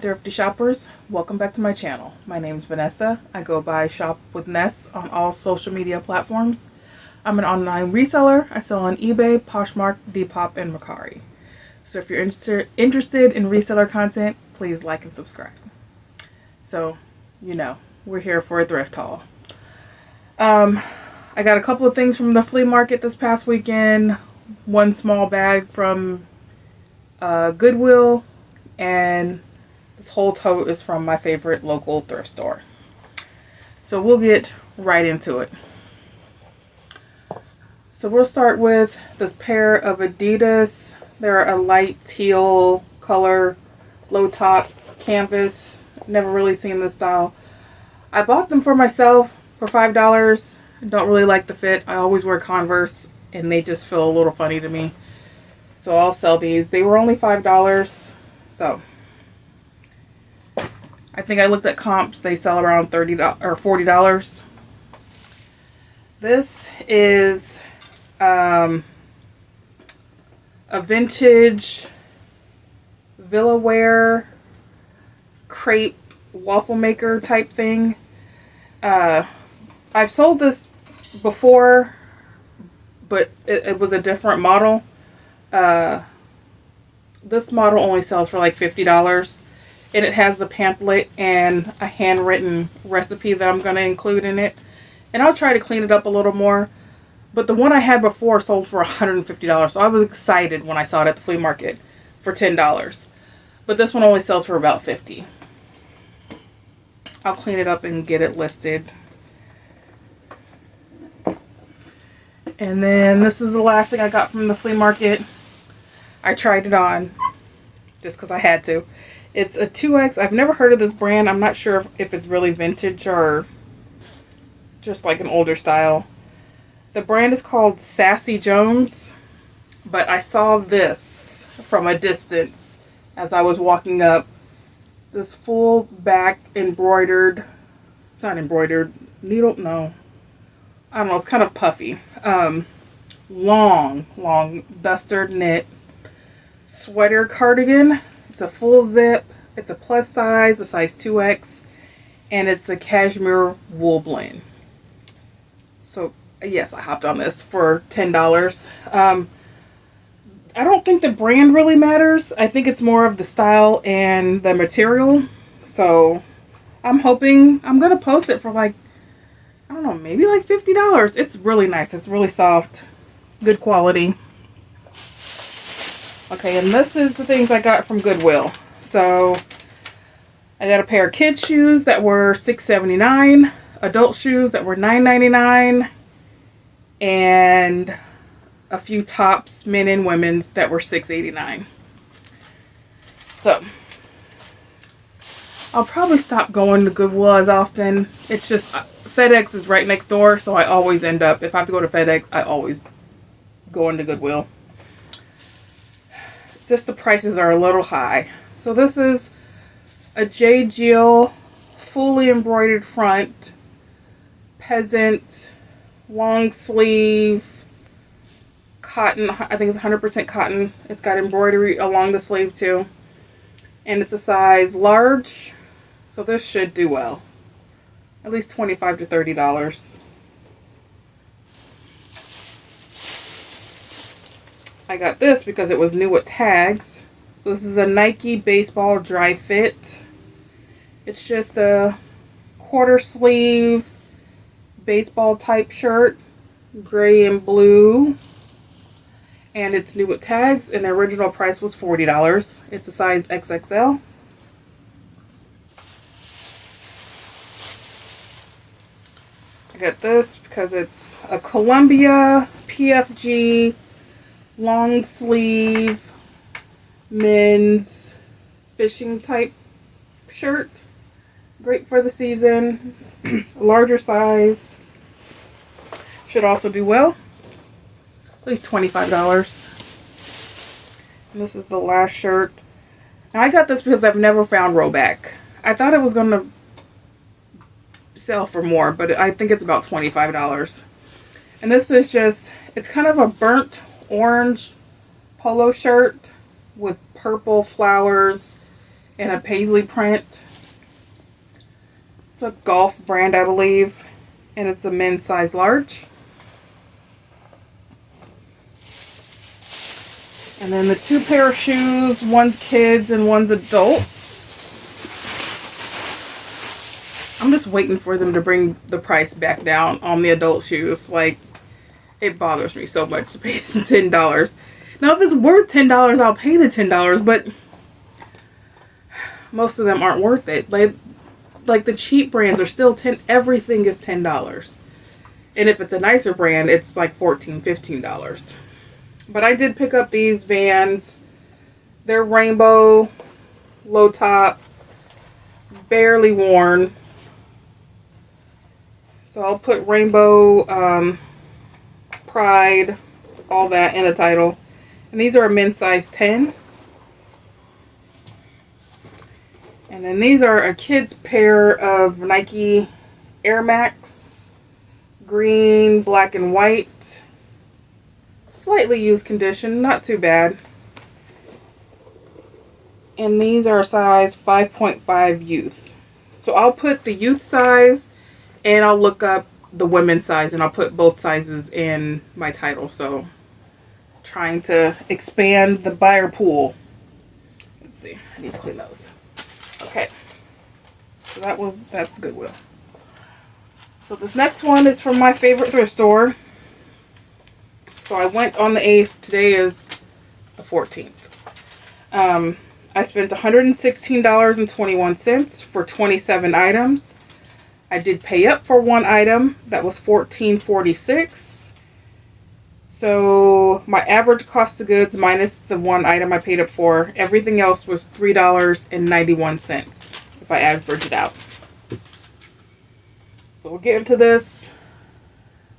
Thrifty shoppers, welcome back to my channel. My name is Vanessa. I go by Shop with Ness on all social media platforms. I'm an online reseller. I sell on eBay, Poshmark, Depop, and Mercari. So if you're interested in reseller content, please like and subscribe. So, we're here for a thrift haul. I got a couple of things from the flea market this past weekend. One small bag from Goodwill, and this whole tote is from my favorite local thrift store. So we'll get right into it. So we'll start with this pair of Adidas. They're a light teal color, low top canvas. Never really seen this style. I bought them for myself for $5. Don't really like the fit. I always wear Converse and they just feel a little funny to me. So I'll sell these. They were only $5. So I think I looked at comps. They sell around $30 or $40. This is a vintage villa wear crepe waffle maker type thing. I've sold this before, but it was a different model. This model only sells for like $50, and it has the pamphlet and a handwritten recipe that I'm going to include in it. And I'll try to clean it up a little more. But the one I had before sold for $150, so I was excited when I saw it at the flea market for $10. But this one only sells for about $50. I'll clean it up and get it listed. And then this is the last thing I got from the flea market. I tried it on just because I had to. It's a 2X. I've never heard of this brand. I'm not sure if it's really vintage or just like an older style. The brand is called Sassy Jones, but I saw this from a distance as I was walking up. This full back embroidered, it's not embroidered, needle, no. I don't know, it's kind of puffy. Long duster knit sweater cardigan. It's a full zip. It's a plus size, a size 2X, and it's a cashmere wool blend. So yes, I hopped on this for $10. I don't think the brand really matters. I think it's more of the style and the material. So I'm hoping I'm gonna post it for like, I don't know, maybe like $50. It's really nice. It's really soft, good quality. Okay, and this is the things I got from Goodwill. So I got a pair of kids shoes that were $6.79, adult shoes that were $9.99, and a few tops, men and women's, that were $6.89. So I'll probably stop going to Goodwill as often. It's just FedEx is right next door, so I always end up, if I have to go to FedEx, I always go into Goodwill. It's just the prices are a little high. So this is a J. Jill fully embroidered front, peasant, long sleeve, cotton. I think it's 100% cotton. It's got embroidery along the sleeve too. And it's a size large. So this should do well. At least $25 to $30. I got this because it was new with tags. So this is a Nike baseball dry fit. It's just a quarter sleeve baseball type shirt, gray and blue. And it's new with tags, and the original price was $40. It's a size XXL. I got this because it's a Columbia PFG long sleeve men's fishing type shirt. Great for the season. Larger size. Should also do well. At least $25. And this is the last shirt. Now I got this because I've never found Roback. I thought it was going to sell for more, but I think it's about $25. And this is just, it's kind of a burnt orange polo shirt with purple flowers in a paisley print. It's a golf brand, I believe, and it's a men's size large. And then the 2 pair of shoes, one's kids and one's adults. I'm just waiting for them to bring the price back down on the adult shoes. Like, it bothers me so much to pay $10. Now, if it's worth $10, I'll pay the $10, but most of them aren't worth it. Like the cheap brands are still everything is $10. And if it's a nicer brand, it's like $14, $15. But I did pick up these Vans. They're rainbow, low top, barely worn. So I'll put rainbow, pride, all that in the title. And these are a men's size 10. And then these are a kid's pair of Nike Air Max, green, black, and white. Slightly used condition, not too bad. And these are size 5.5 youth. So I'll put the youth size and I'll look up the women's size and I'll put both sizes in my title. So trying to expand the buyer pool. Let's see, I need to clean those. Okay. So that's Goodwill. So this next one is from my favorite thrift store. So I went on the 8th. Today is the 14th. I spent $116.21 for 27 items. I did pay up for one item. That was $14.46. So my average cost of goods minus the one item I paid up for, everything else was $3.91 if I average it out. So we'll get into this.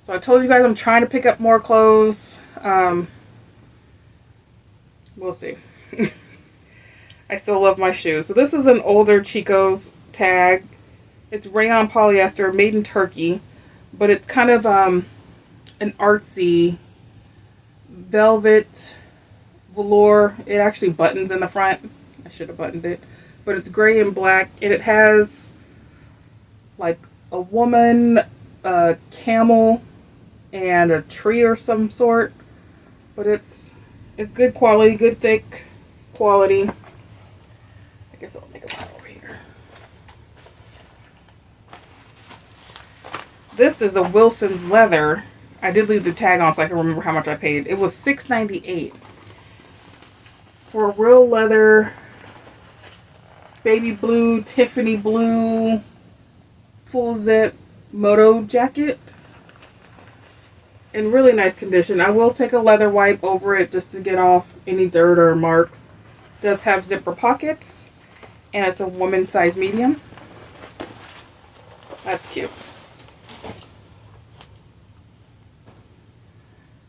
So I told you guys I'm trying to pick up more clothes. We'll see. I still love my shoes. So this is an older Chico's tag. It's rayon polyester, made in Turkey. But it's kind of an artsy velvet velour. It actually buttons in the front. I should have buttoned it. But it's gray and black. And it has like a woman, a camel, and a tree or some sort, but it's good quality, good thick quality. I guess I'll make a pile over here. This is a Wilson's leather. I did leave the tag on so I can remember how much I paid. It was $6.98 for a real leather, baby blue, Tiffany blue, full zip moto jacket. In really nice condition. I will take a leather wipe over it just to get off any dirt or marks. It does have zipper pockets. And it's a woman's size medium. That's cute.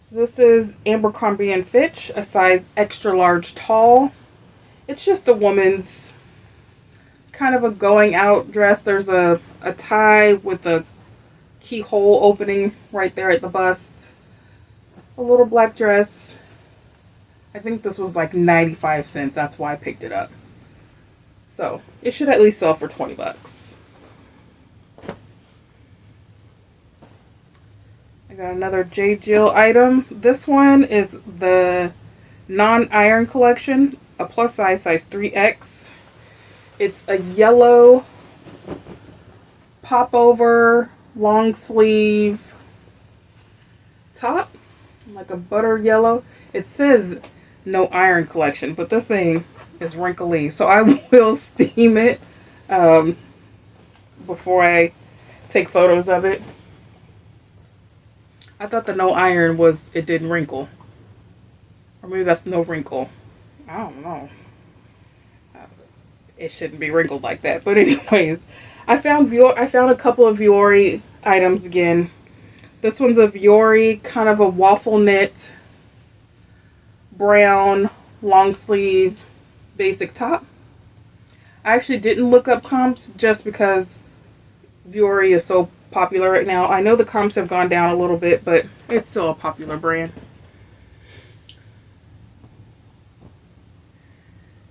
So this is Abercrombie & Fitch, a size extra large tall. It's just a woman's kind of a going out dress. There's a tie with a keyhole opening right there at the bust. A little black dress. I think this was like 95 cents. That's why I picked it up. So it should at least sell for 20 bucks. I got another J. Jill item. This one is the non-iron collection, a plus size 3X. It's a yellow pop-over long sleeve top, like a butter yellow. It says no iron collection, but this thing is wrinkly, so I will steam it before I take photos of it. I thought the no iron was it didn't wrinkle, or maybe that's no wrinkle. I don't know. It shouldn't be wrinkled like that, but anyways, I found a couple of Vuori items again. This one's a Vuori, kind of a waffle knit, brown, long sleeve, basic top. I actually didn't look up comps just because Vuori is so popular right now. I know the comps have gone down a little bit, but it's still a popular brand.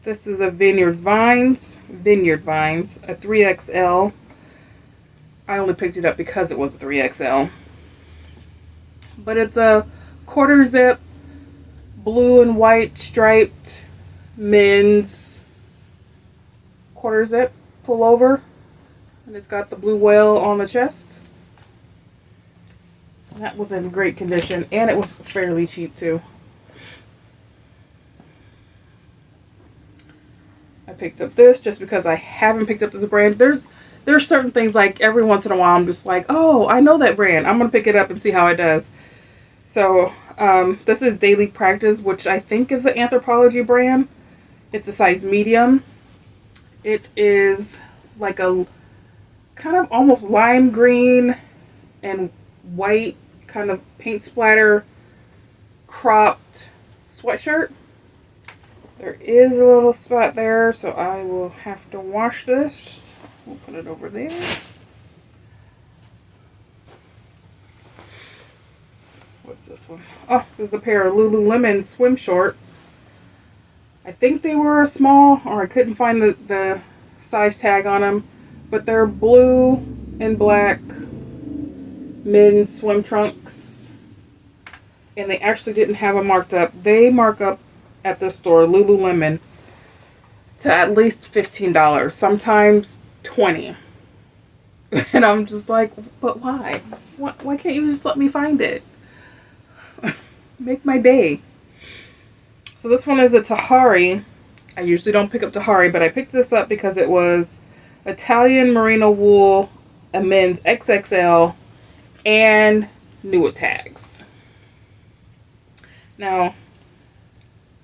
This is a Vineyard Vines, a 3XL. I only picked it up because it was a 3XL. But it's a quarter zip, blue and white striped men's quarter zip pullover. And it's got the blue whale on the chest. And that was in great condition, and it was fairly cheap too. I picked up this just because I haven't picked up this brand. There's certain things, like every once in a while I'm just like, oh, I know that brand. I'm going to pick it up and see how it does. So this is Daily Practice, which I think is the Anthropology brand. It's a size medium. It is like a kind of almost lime green and white kind of paint splatter cropped sweatshirt. There is a little spot there, so I will have to wash this. We'll put it over there. What's this one? Oh, there's a pair of Lululemon swim shorts. I think they were a small, or I couldn't find the size tag on them, but they're blue and black men's swim trunks, and they actually didn't have them marked up. They mark up at the store, Lululemon, to at least $15, sometimes $20. And I'm just like, but why? Why can't you just let me find it? Make my day. So this one is a Tahari. I usually don't pick up Tahari, but I picked this up because it was Italian merino wool, a men's XXL, and new with tags. Now,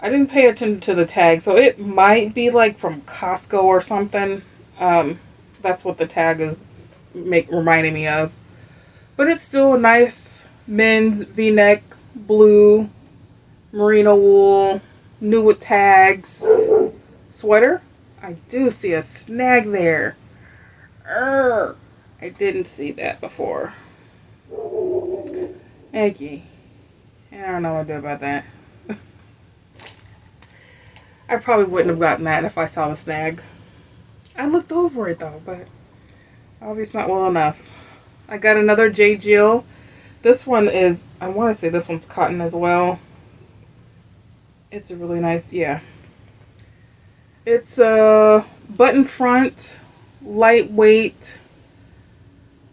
I didn't pay attention to the tag, so it might be like from Costco or something. That's what the tag is reminding me of. But it's still a nice men's V-neck, blue, merino wool, new with tags sweater. I do see a snag there. I didn't see that before. Eggy. I don't know what to do about that. I probably wouldn't have gotten that if I saw the snag. I looked over it though, but obviously not well enough. I got another J. Jill. This one is, I want to say this one's cotton as well. It's a really nice, yeah. It's a button front, lightweight,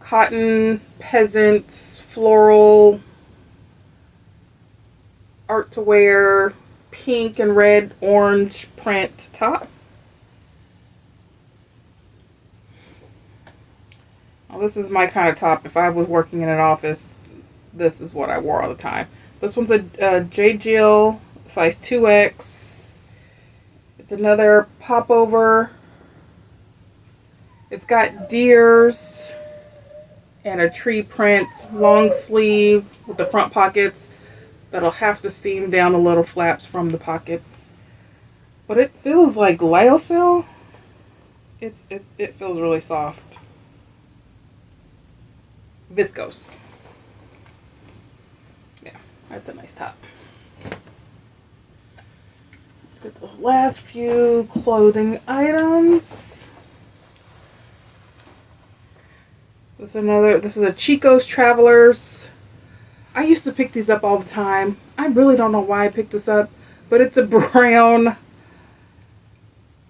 cotton, peasants, floral, art to wear, pink and red, orange print top. Well, this is my kind of top. If I was working in an office, this is what I wore all the time. This one's a J. Jill, size 2X. It's another popover. It's got deers and a tree print, long sleeve with the front pockets that'll have to seam down the little flaps from the pockets. But it feels like lyocell. It feels really soft. Viscose. Yeah, that's a nice top. Let's get those last few clothing items. This is a Chico's Travelers. I used to pick these up all the time. I really don't know why I picked this up, but it's a brown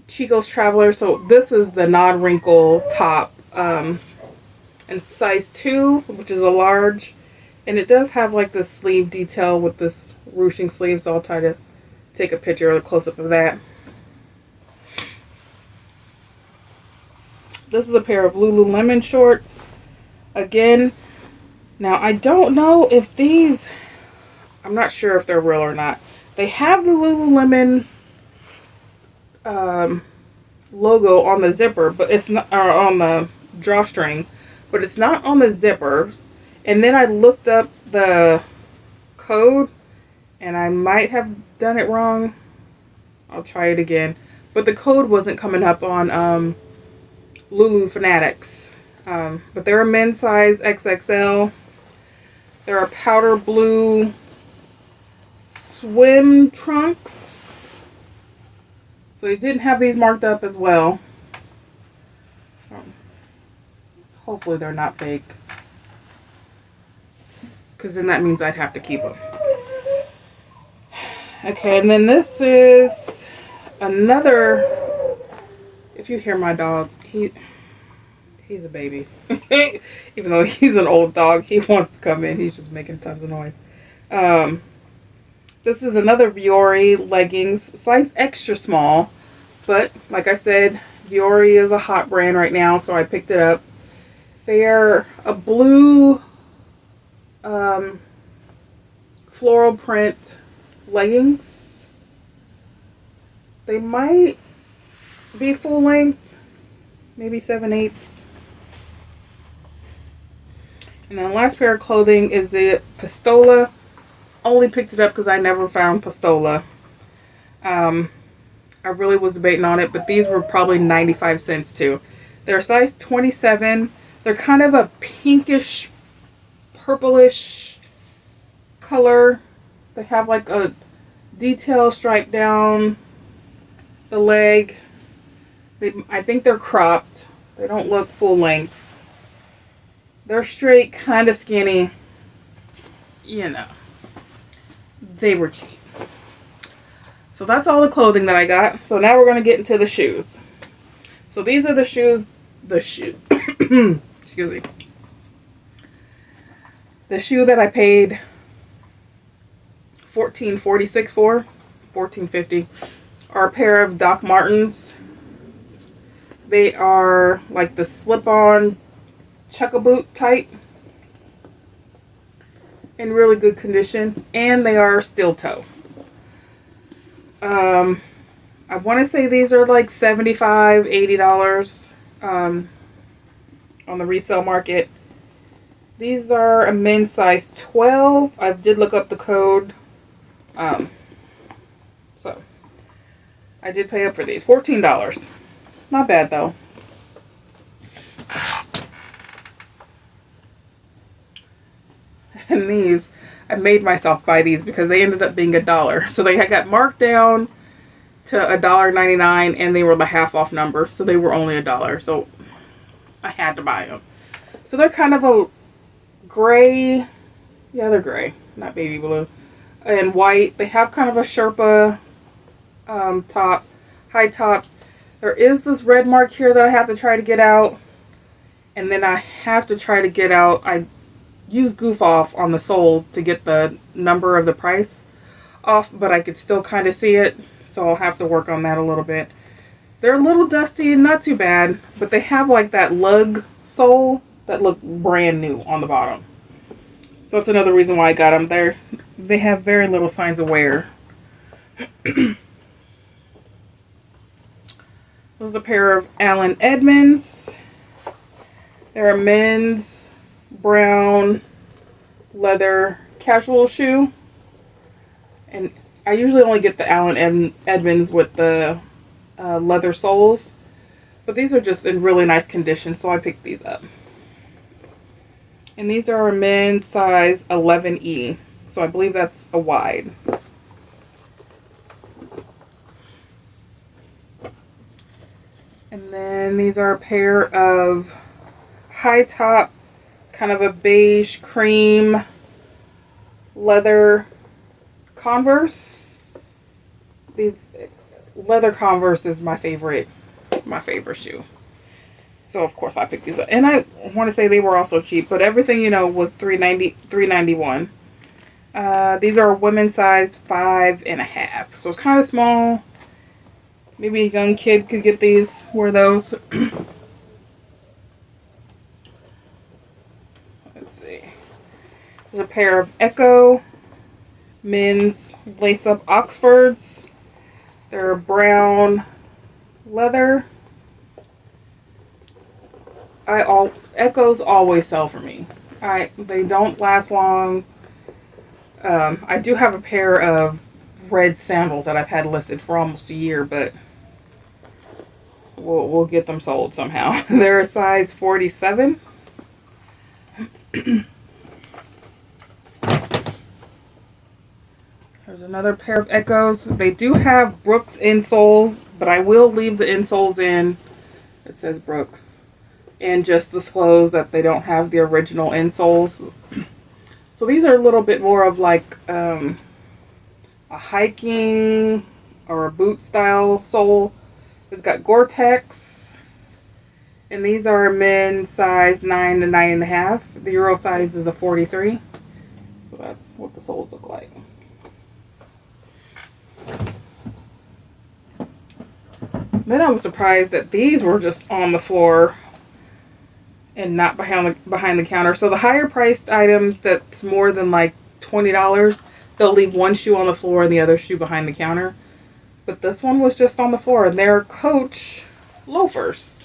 Chico's Traveler. So this is the non-wrinkle top. And size 2, which is a large, and it does have like this sleeve detail with this ruching sleeve, so I'll try to take a picture or a close-up of that. This is a pair of Lululemon shorts. Again, now I don't know if these, I'm not sure if they're real or not. They have the Lululemon logo on the zipper, but it's not, or on the drawstring, but it's not on the zippers. And then I looked up the code, and I might have done it wrong. I'll try it again. But the code wasn't coming up on Lulu Fanatics. But they're a men's size XXL. They're a powder blue swim trunks. So they didn't have these marked up as well. Hopefully they're not fake, because then that means I'd have to keep them. Okay, and then this is another, if you hear my dog, he's a baby. Even though he's an old dog, he wants to come in. He's just making tons of noise. This is another Vuori leggings, size extra small. But like I said, Vuori is a hot brand right now, so I picked it up. They are a blue floral print leggings. They might be full length, maybe 7/8. And then the last pair of clothing is the Pistola. Only picked it up because I never found Pistola. I really was debating on it, but these were probably 95 cents too. They're size 27. They're kind of a pinkish, purplish color. They have like a detail stripe down the leg. I think they're cropped. They don't look full length. They're straight, kind of skinny. You know, they were cheap. So that's all the clothing that I got. So now we're going to get into the shoes. So these are the shoes. Excuse me. The shoe that I paid $14.46 for, $14.50, are a pair of Doc Martens. They are like the slip-on chuck-a-boot type, in really good condition, and they are steel toe. I want to say these are like $75, $80 on the resale market. These are a men's size 12. I did look up the code. So I did pay up for these. $14. Not bad though. And these, I made myself buy these because they ended up being $1. So they had got marked down to $1.99 and they were the half off number. So they were only $1. So I had to buy them. So they're kind of a gray. Yeah, they're gray, not baby blue. And white. They have kind of a Sherpa top, high tops. There is this red mark here that I have to try to get out. And then I have to try to get out, I use Goof Off on the sole to get the number of the price off, but I could still kind of see it, so I'll have to work on that a little bit. They're a little dusty and not too bad, but they have like that lug sole that look brand new on the bottom. So that's another reason why I got them. They have very little signs of wear. This is a pair of Allen Edmonds. They're a men's brown leather casual shoe. And I usually only get the Allen Edmonds with the leather soles. But these are just in really nice condition, so I picked these up. And these are a men's size 11E. So I believe that's a wide. And then these are a pair of high top, kind of a beige cream leather Converse. These leather Converse is my favorite shoe. So of course I picked these up. And I want to say they were also cheap, but everything, you know, was $3.91. These are women's size 5.5. So it's kind of small. Maybe a young kid could get these, wear those. Let's see. There's a pair of Echo men's lace-up Oxfords. They're brown leather. Echoes always sell for me. They don't last long. I do have a pair of red sandals that I've had listed for almost a year, but we'll get them sold somehow. They're a size 47. There's another pair of Echoes. They do have Brooks insoles, but I will leave the insoles in. It says Brooks. And just disclose that they don't have the original insoles. So these are a little bit more of like a hiking or a boot style sole. It's got Gore-Tex. And these are men's size 9 to 9.5. The Euro size is a 43. So that's what the soles look like. Then I was surprised that these were just on the floor and not behind the counter. So the higher priced items that's more than like $20, they'll leave one shoe on the floor and the other shoe behind the counter. But this one was just on the floor, and they're Coach loafers.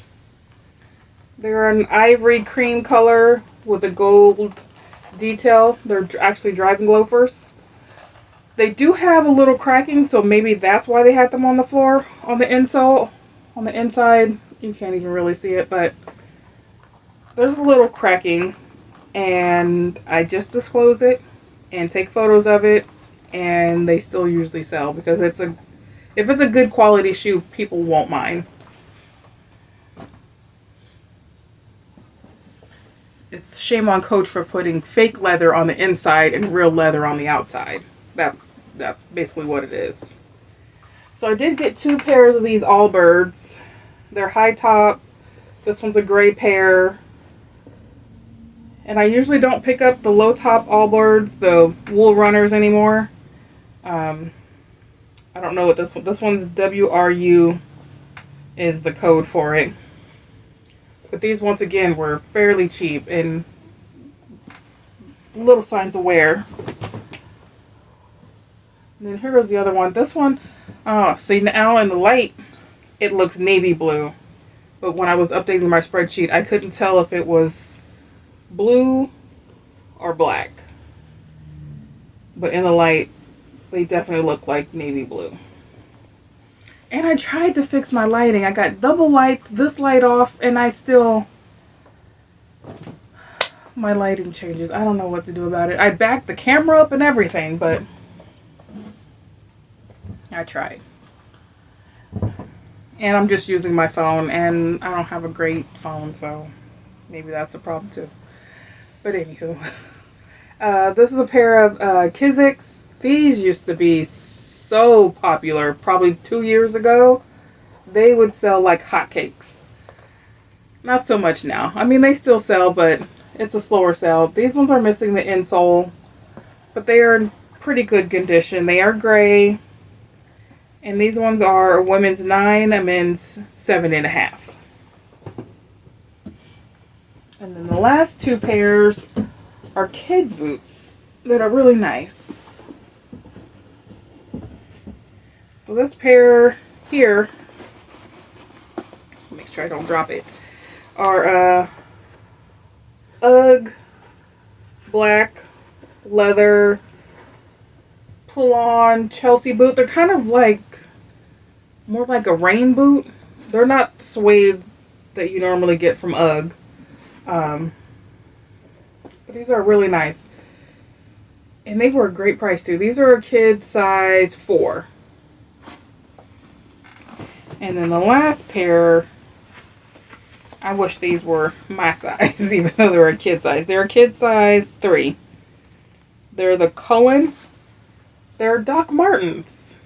They're an ivory cream color with a gold detail. They're actually driving loafers. They do have a little cracking, so maybe that's why they had them on the floor. On the insole, on the inside, you can't even really see it, but there's a little cracking, and I just disclose it and take photos of it, and they still usually sell because if it's a good quality shoe, people won't mind. It's shame on Coach for putting fake leather on the inside and real leather on the outside. That's basically what it is. So I did get 2 pairs of these Allbirds. They're high top. This one's a gray pair. And I usually don't pick up the low top Allbirds, the wool runners, anymore. I don't know what this one's WRU is the code for it. But these, once again, were fairly cheap and little signs of wear. And then here goes the other one. This one, see, now in the light, it looks navy blue. But when I was updating my spreadsheet, I couldn't tell if it was blue or black. But in the light, they definitely look like navy blue. And I tried to fix my lighting. I got double lights, this light off, and my lighting changes. I don't know what to do about it. I backed the camera up and everything, but I tried. And I'm just using my phone, and I don't have a great phone, so maybe that's a problem too. But anywho, this is a pair of Kizik's. These used to be so popular probably 2 years ago. They would sell like hotcakes. Not so much now. I mean, they still sell, but it's a slower sell. These ones are missing the insole, but they are in pretty good condition. They are gray. And these ones are a women's 9, a men's 7.5. And then the last 2 pairs are kids' boots that are really nice. So this pair here, make sure I don't drop it, are UGG black leather pull-on Chelsea boot. They're kind of like more like a rain boot. They're not suede that you normally get from UGG. But these are really nice. And they were a great price too. These are a kid size 4. And then the last pair, I wish these were my size, even though they're a kid size. They're a kid size 3. They're the Cullen. They're Doc Martens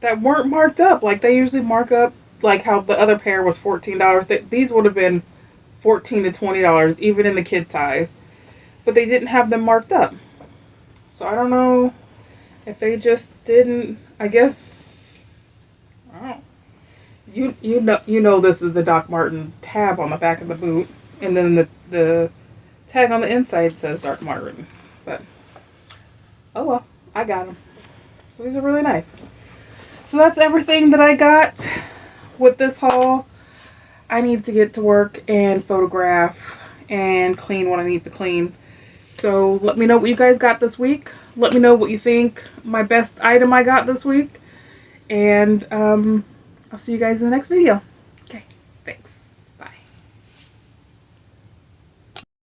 that weren't marked up like they usually mark up, like how the other pair was $14. These would have been $14 to $20, even in the kid size. But they didn't have them marked up. So I don't know if they just didn't, I guess. Oh, you know this is the Doc Marten tab on the back of the boot, and then the tag on the inside says Doc Marten. But oh well, I got them. So these are really nice. So that's everything that I got with this haul. I need to get to work and photograph and clean what I need to clean. So let me know what you guys got this week. Let me know what you think my best item I got this week. And I'll see you guys in the next video. Okay, thanks.